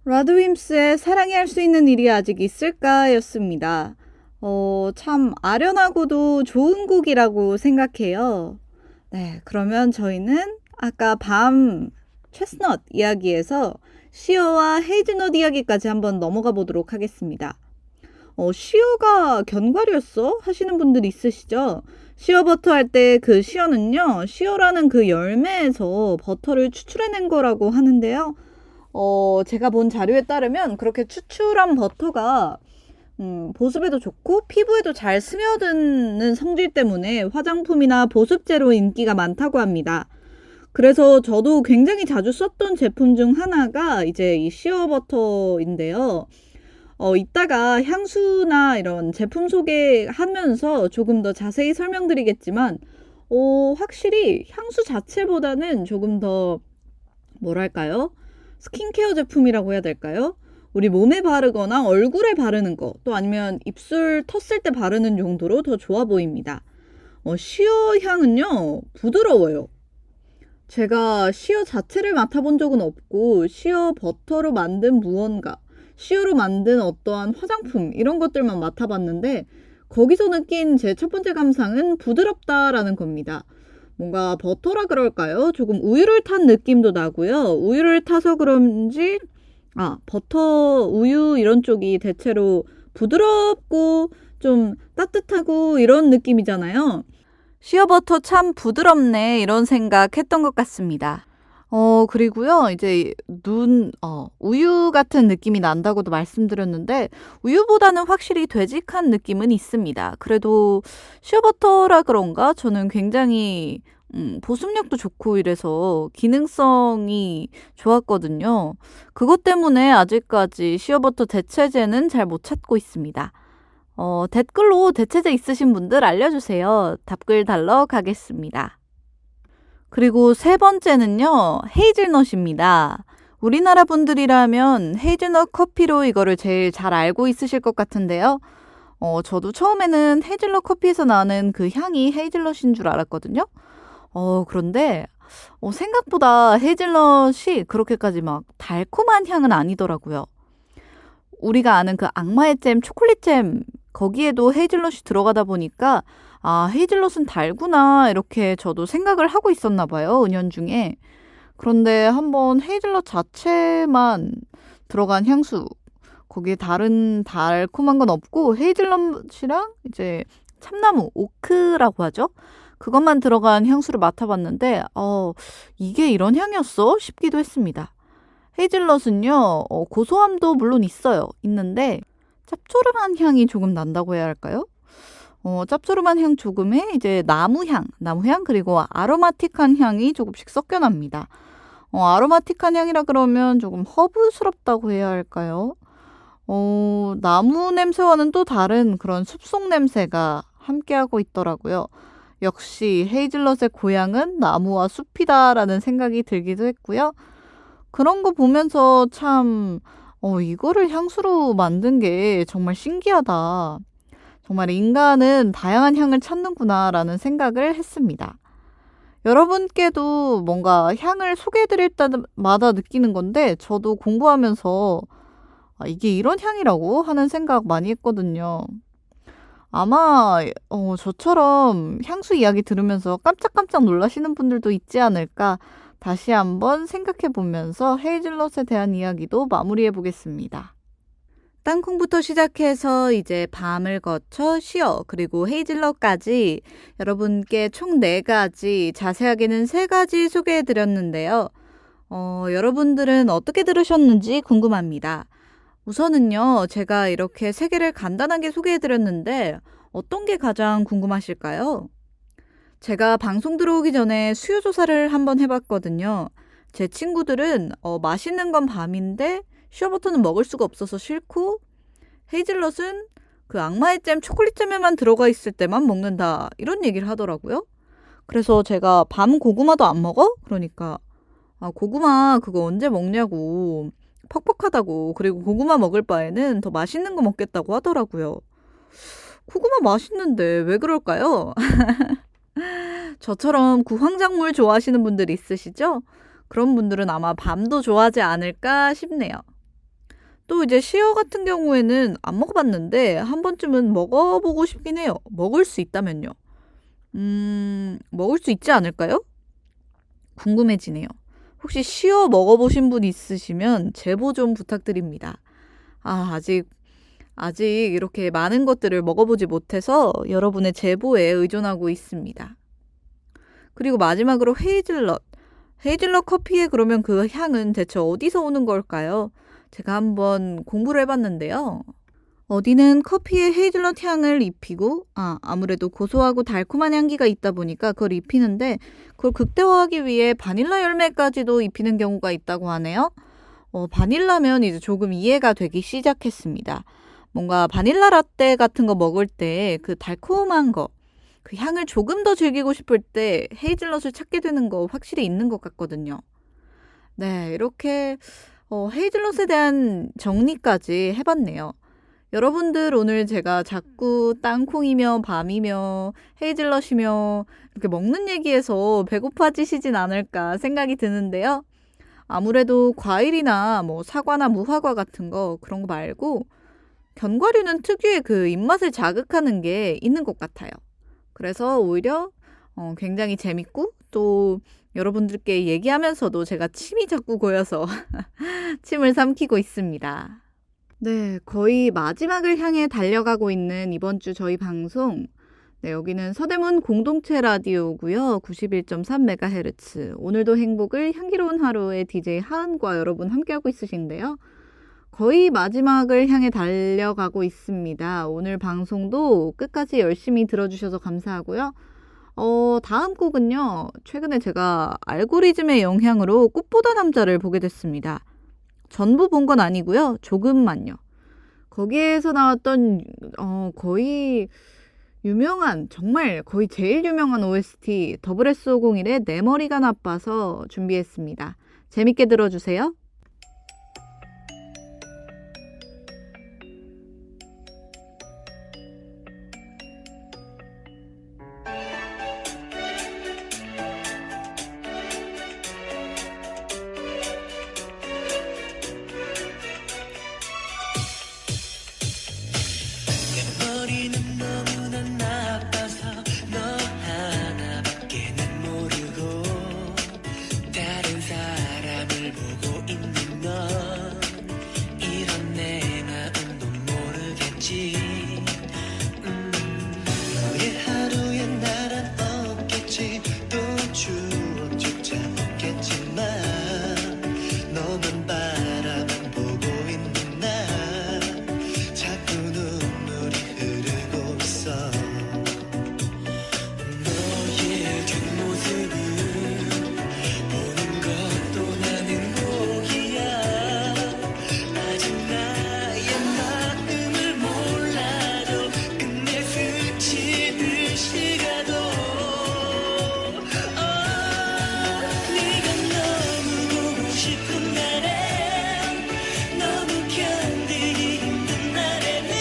라드윰스의 사랑이 할 수 있는 일이 아직 있을까 였습니다. 참 아련하고도 좋은 곡이라고 생각해요. 네, 그러면 저희는 아까 밤 체스넛 이야기에서 시어와 헤이즈넛 이야기까지 한번 넘어가 보도록 하겠습니다. 시어가 견과류였어? 하시는 분들 있으시죠? 시어버터 할 때 그 시어는요, 시어라는 그 열매에서 버터를 추출해낸 거라고 하는데요. 제가 본 자료에 따르면 그렇게 추출한 버터가 보습에도 좋고 피부에도 잘 스며드는 성질 때문에 화장품이나 보습제로 인기가 많다고 합니다. 그래서 저도 굉장히 자주 썼던 제품 중 하나가 이제 이 시어버터인데요. 이따가 향수나 이런 제품 소개하면서 조금 더 자세히 설명드리겠지만 확실히 향수 자체보다는 조금 더 뭐랄까요? 스킨케어 제품이라고 해야 될까요? 우리 몸에 바르거나 얼굴에 바르는 거, 또 아니면 입술 텄을 때 바르는 용도로 더 좋아 보입니다. 시어 향은요, 부드러워요. 제가 시어 자체를 맡아본 적은 없고 시어 버터로 만든 무언가, 시어로 만든 어떠한 화장품 이런 것들만 맡아봤는데 거기서 느낀 제 첫 번째 감상은 부드럽다라는 겁니다. 뭔가 버터라 그럴까요? 조금 우유를 탄 느낌도 나고요. 우유를 타서 그런지 버터, 우유 이런 쪽이 대체로 부드럽고 좀 따뜻하고 이런 느낌이잖아요. 시어버터 참 부드럽네 이런 생각했던 것 같습니다. 그리고요, 이제 우유 같은 느낌이 난다고도 말씀드렸는데, 우유보다는 확실히 되직한 느낌은 있습니다. 그래도 시어버터라 그런가? 저는 굉장히, 보습력도 좋고 이래서 기능성이 좋았거든요. 그것 때문에 아직까지 시어버터 대체제는 잘 못 찾고 있습니다. 댓글로 대체제 있으신 분들 알려주세요. 답글 달러 가겠습니다. 그리고 세 번째는요, 헤이즐넛입니다. 우리나라 분들이라면 헤이즐넛 커피로 이거를 제일 잘 알고 있으실 것 같은데요. 저도 처음에는 헤이즐넛 커피에서 나는 그 향이 헤이즐넛인 줄 알았거든요. 그런데 생각보다 헤이즐넛이 그렇게까지 막 달콤한 향은 아니더라고요. 우리가 아는 그 악마의 잼, 초콜릿 잼, 거기에도 헤이즐넛이 들어가다 보니까 헤이즐넛은 달구나 이렇게 저도 생각을 하고 있었나 봐요. 은연중에. 그런데 한번 헤이즐넛 자체만 들어간 향수, 거기에 다른 달콤한 건 없고 헤이즐넛이랑 이제 참나무, 오크라고 하죠. 그것만 들어간 향수를 맡아봤는데 이게 이런 향이었어? 싶기도 했습니다. 헤이즐넛은요, 고소함도 물론 있는데 짭조름한 향이 조금 난다고 해야 할까요? 짭조름한 향 조금에 이제 나무향 그리고 아로마틱한 향이 조금씩 섞여납니다. 아로마틱한 향이라 그러면 조금 허브스럽다고 해야 할까요? 나무 냄새와는 또 다른 그런 숲속 냄새가 함께하고 있더라고요. 역시 헤이즐넛의 고향은 나무와 숲이다라는 생각이 들기도 했고요. 그런 거 보면서 참 이거를 향수로 만든 게 정말 신기하다. 정말 인간은 다양한 향을 찾는구나라는 생각을 했습니다. 여러분께도 뭔가 향을 소개해드릴 때마다 느끼는 건데 저도 공부하면서 이게 이런 향이라고 하는 생각 많이 했거든요. 아마 저처럼 향수 이야기 들으면서 깜짝깜짝 놀라시는 분들도 있지 않을까 다시 한번 생각해 보면서 헤이즐넛에 대한 이야기도 마무리해 보겠습니다. 땅콩부터 시작해서 이제 밤을 거쳐 시어 그리고 헤이즐넛까지 여러분께 총 4가지, 자세하게는 3가지 소개해 드렸는데요. 여러분들은 어떻게 들으셨는지 궁금합니다. 우선은요, 제가 이렇게 3개를 간단하게 소개해 드렸는데 어떤 게 가장 궁금하실까요? 제가 방송 들어오기 전에 수요 조사를 한번 해봤거든요. 제 친구들은 맛있는 건 밤인데 시어버터는 먹을 수가 없어서 싫고 헤이즐넛은 그 악마의 잼, 초콜릿 잼에만 들어가 있을 때만 먹는다 이런 얘기를 하더라고요. 그래서 제가 밤 고구마도 안 먹어? 그러니까 고구마 그거 언제 먹냐고, 퍽퍽하다고, 그리고 고구마 먹을 바에는 더 맛있는 거 먹겠다고 하더라고요. 고구마 맛있는데 왜 그럴까요? 저처럼 구황작물 좋아하시는 분들 있으시죠? 그런 분들은 아마 밤도 좋아하지 않을까 싶네요. 또 이제 시어 같은 경우에는 안 먹어봤는데 한 번쯤은 먹어보고 싶긴 해요. 먹을 수 있다면요. 먹을 수 있지 않을까요? 궁금해지네요. 혹시 시어 먹어보신 분 있으시면 제보 좀 부탁드립니다. 아직 이렇게 많은 것들을 먹어보지 못해서 여러분의 제보에 의존하고 있습니다. 그리고 마지막으로 헤이즐넛 커피에 그러면 그 향은 대체 어디서 오는 걸까요? 제가 한번 공부를 해봤는데요. 어디는 커피에 헤이즐넛 향을 입히고 아무래도 고소하고 달콤한 향기가 있다 보니까 그걸 입히는데 그걸 극대화하기 위해 바닐라 열매까지도 입히는 경우가 있다고 하네요. 바닐라면 이제 조금 이해가 되기 시작했습니다. 뭔가 바닐라 라떼 같은 거 먹을 때 그 달콤한 거, 그 향을 조금 더 즐기고 싶을 때 헤이즐넛을 찾게 되는 거 확실히 있는 것 같거든요. 네, 이렇게 헤이즐넛에 대한 정리까지 해봤네요. 여러분들 오늘 제가 자꾸 땅콩이며 밤이며 헤이즐넛이며 이렇게 먹는 얘기에서 배고파지시진 않을까 생각이 드는데요. 아무래도 과일이나 뭐 사과나 무화과 같은 거 그런 거 말고 견과류는 특유의 그 입맛을 자극하는 게 있는 것 같아요. 그래서 오히려 굉장히 재밌고 또 여러분들께 얘기하면서도 제가 침이 자꾸 고여서 침을 삼키고 있습니다. 네, 거의 마지막을 향해 달려가고 있는 이번 주 저희 방송. 네, 여기는 서대문 공동체 라디오고요. 91.3MHz. 오늘도 행복을 향기로운 하루의 DJ 하은과 여러분 함께하고 있으신데요. 거의 마지막을 향해 달려가고 있습니다. 오늘 방송도 끝까지 열심히 들어주셔서 감사하고요. 다음 곡은요. 최근에 제가 알고리즘의 영향으로 꽃보다 남자를 보게 됐습니다. 전부 본 건 아니고요. 조금만요. 거기에서 나왔던 거의 유명한, 정말 거의 제일 유명한 OST SSO01의 내 머리가 나빠서 준비했습니다. 재밌게 들어주세요. 머리는 너무나 나빠서 너 하나밖에 는 모르고 다른 사람을 보고 있는 넌 이런 내 마음도 모르겠지. 너의 하루에 나란 없겠지. 또 추억조차 없겠지만 너만 바라만 보고 있는 나 자꾸 눈물이 흐르고 있어. 너의 뒷모습을 보는 것도 나는 복이야. 아직 나의 마음을 몰라도 끝내 스치듯이 가도 네가 너무 보고 싶은 날엔 너무 견디기 힘든 날에는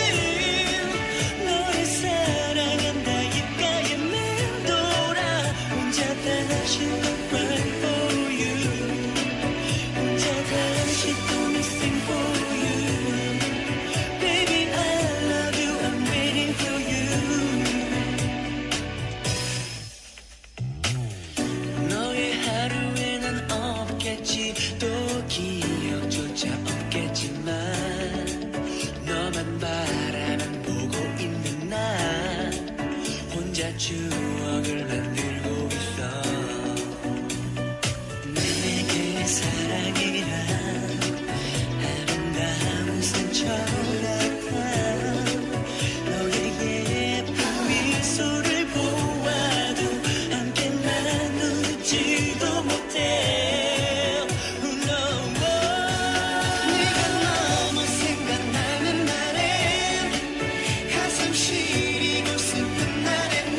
너를 사랑한다 입가에 맴돌아 혼자 다시 또 cry for you. 혼자 다시 또 missing for you. Baby I love you I'm waiting for you. 너의 하루에는 없겠지. 또 기억조차 없겠지만 너만 바라만 보고 있는 나 혼자 추억을 만들고 있어. 내게 사랑이란 아름다운 산처 같아. 너의 예쁜 미소를 보아도 함께 나누지도 못해. No more. 네가 너무 생각나는 날엔 가슴 시리고 슬픈 날에는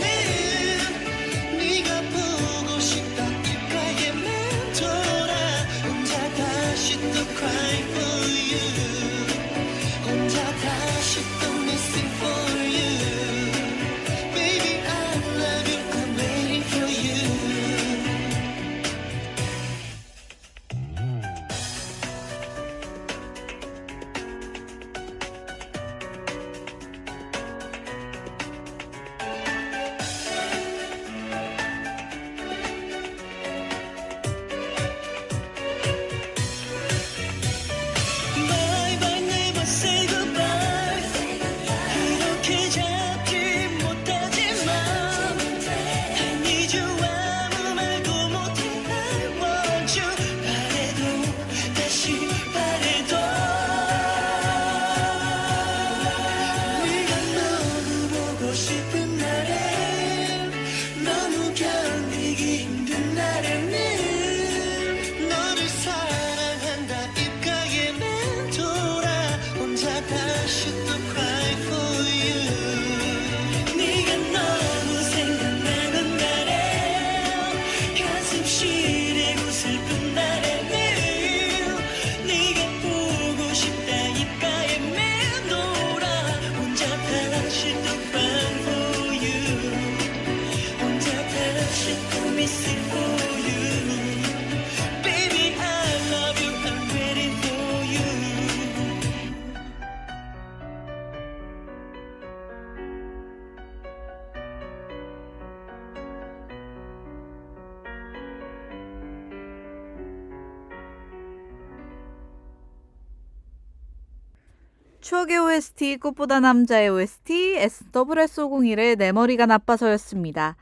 추억의 OST, 꽃보다 남자의 OST, SSS501의 내 머리가 나빠서였습니다.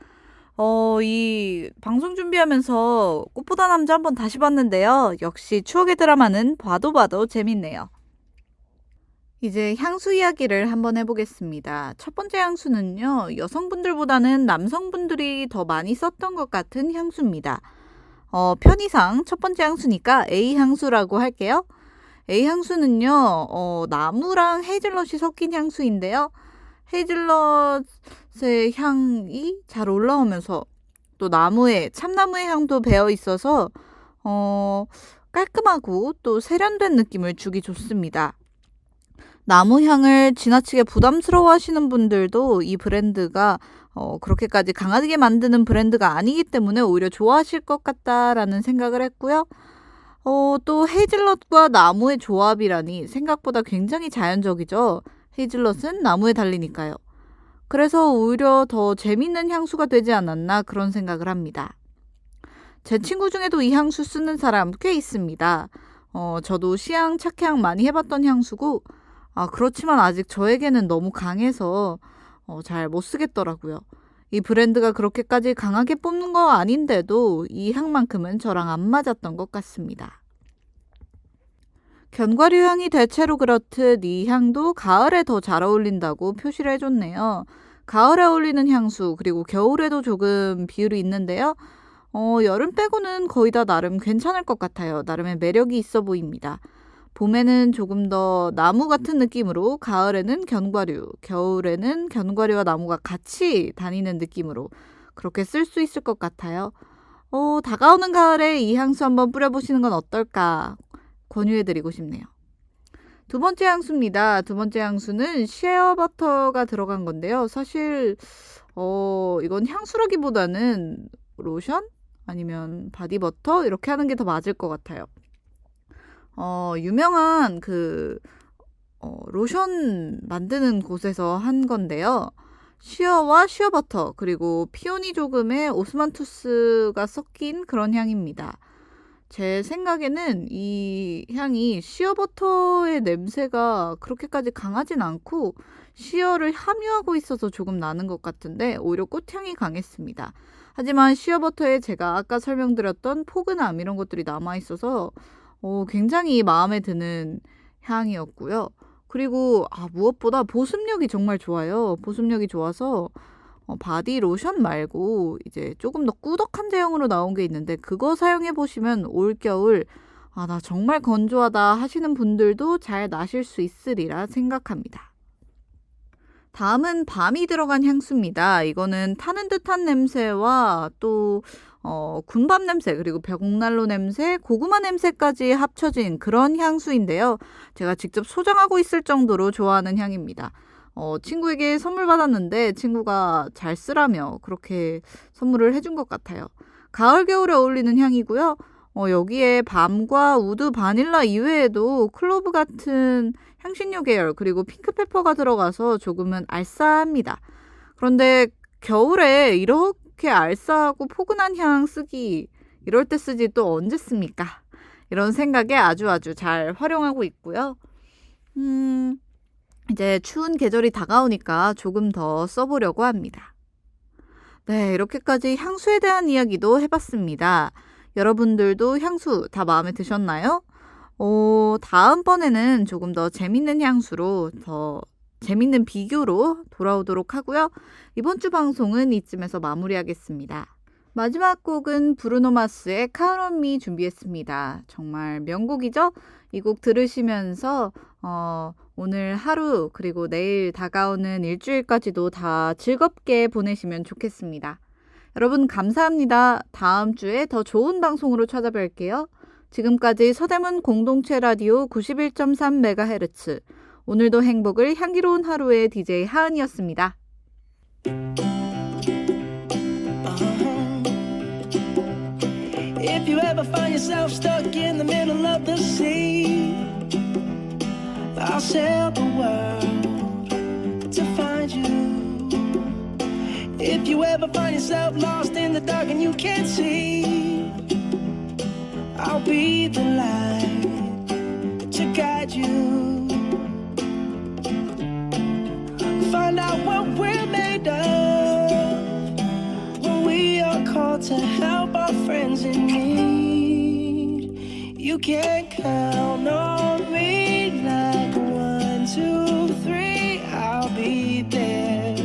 이 방송 준비하면서 꽃보다 남자 한번 다시 봤는데요. 역시 추억의 드라마는 봐도 봐도 재밌네요. 이제 향수 이야기를 한번 해보겠습니다. 첫 번째 향수는요, 여성분들보다는 남성분들이 더 많이 썼던 것 같은 향수입니다. 편의상 첫 번째 향수니까 A 향수라고 할게요. A 향수는요, 나무랑 헤이즐넛이 섞인 향수인데요. 헤이즐넛의 향이 잘 올라오면서 또 참나무의 향도 배어 있어서 깔끔하고 또 세련된 느낌을 주기 좋습니다. 나무 향을 지나치게 부담스러워 하시는 분들도 이 브랜드가 그렇게까지 강하게 만드는 브랜드가 아니기 때문에 오히려 좋아하실 것 같다라는 생각을 했고요. 또 헤이즐넛과 나무의 조합이라니 생각보다 굉장히 자연적이죠. 헤이즐넛은 나무에 달리니까요. 그래서 오히려 더 재밌는 향수가 되지 않았나 그런 생각을 합니다. 제 친구 중에도 이 향수 쓰는 사람 꽤 있습니다. 저도 시향, 착향 많이 해봤던 향수고 그렇지만 아직 저에게는 너무 강해서 잘 못 쓰겠더라고요. 이 브랜드가 그렇게까지 강하게 뽑는 거 아닌데도 이 향만큼은 저랑 안 맞았던 것 같습니다. 견과류 향이 대체로 그렇듯 이 향도 가을에 더 잘 어울린다고 표시를 해줬네요. 가을에 어울리는 향수 그리고 겨울에도 조금 비율이 있는데요. 여름 빼고는 거의 다 나름 괜찮을 것 같아요. 나름의 매력이 있어 보입니다. 봄에는 조금 더 나무 같은 느낌으로, 가을에는 견과류, 겨울에는 견과류와 나무가 같이 다니는 느낌으로 그렇게 쓸 수 있을 것 같아요. 다가오는 가을에 이 향수 한번 뿌려보시는 건 어떨까 권유해드리고 싶네요. 두 번째 향수입니다. 두 번째 향수는 시어버터가 들어간 건데요. 사실 이건 향수라기보다는 로션? 아니면 바디버터? 이렇게 하는 게 더 맞을 것 같아요. 유명한 로션 만드는 곳에서 한 건데요. 시어와 시어버터 그리고 피오니 조금의 오스만투스가 섞인 그런 향입니다. 제 생각에는 이 향이 시어버터의 냄새가 그렇게까지 강하진 않고 시어를 함유하고 있어서 조금 나는 것 같은데 오히려 꽃향이 강했습니다. 하지만 시어버터에 제가 아까 설명드렸던 포근함 이런 것들이 남아있어서 굉장히 마음에 드는 향이었고요. 그리고 무엇보다 보습력이 정말 좋아요. 보습력이 좋아서 바디 로션 말고 이제 조금 더 꾸덕한 제형으로 나온 게 있는데 그거 사용해 보시면 올겨울 나 정말 건조하다 하시는 분들도 잘 나실 수 있으리라 생각합니다. 다음은 밤이 들어간 향수입니다. 이거는 타는 듯한 냄새와 또 군밤 냄새 그리고 벽난로 냄새, 고구마 냄새까지 합쳐진 그런 향수인데요. 제가 직접 소장하고 있을 정도로 좋아하는 향입니다. 친구에게 선물 받았는데 친구가 잘 쓰라며 그렇게 선물을 해준 것 같아요. 가을, 겨울에 어울리는 향이고요. 여기에 밤과 우드, 바닐라 이외에도 클로브 같은 향신료 계열 그리고 핑크페퍼가 들어가서 조금은 알싸합니다. 그런데 겨울에 이렇게 알싸하고 포근한 향 쓰기 이럴 때 쓰지 또 언제 씁니까? 이런 생각에 아주 잘 활용하고 있고요. 이제 추운 계절이 다가오니까 조금 더 써보려고 합니다. 네, 이렇게까지 향수에 대한 이야기도 해봤습니다. 여러분들도 향수 다 마음에 드셨나요? 다음번에는 조금 더 재밌는 향수로 더 재밌는 비교로 돌아오도록 하고요. 이번 주 방송은 이쯤에서 마무리하겠습니다. 마지막 곡은 브루노 마스의 Count on Me 준비했습니다. 정말 명곡이죠? 이 곡 들으시면서 오늘 하루 그리고 내일 다가오는 일주일까지도 다 즐겁게 보내시면 좋겠습니다. 여러분 감사합니다. 다음 주에 더 좋은 방송으로 찾아뵐게요. 지금까지 서대문 공동체 라디오 91.3MHz 오늘도 행복을 향기로운 하루의 DJ 하은이었습니다. If you ever find yourself stuck in the middle of the sea, I'll sail the world to find you. If you ever find yourself lost in the dark and you can't see, I'll be the light to guide you. what we're made of when we are called to help our friends in need. You can count on me like 1, 2, 3, I'll be there.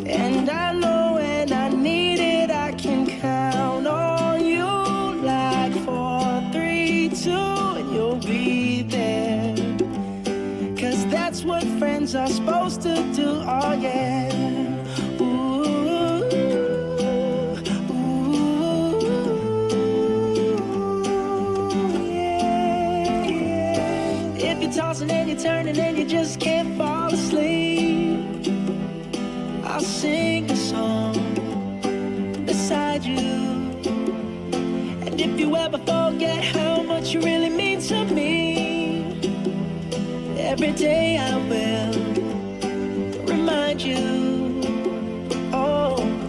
And I know when I need it, I can count on you like 4, 3, 2, and you'll be there. 'Cause that's what friends are supposed to do, oh yeah. Ooh, ooh, yeah, yeah. If you're tossing and you're turning and you just can't fall asleep, I'll sing a song beside you. And if you ever forget how much you really mean to me, every day I will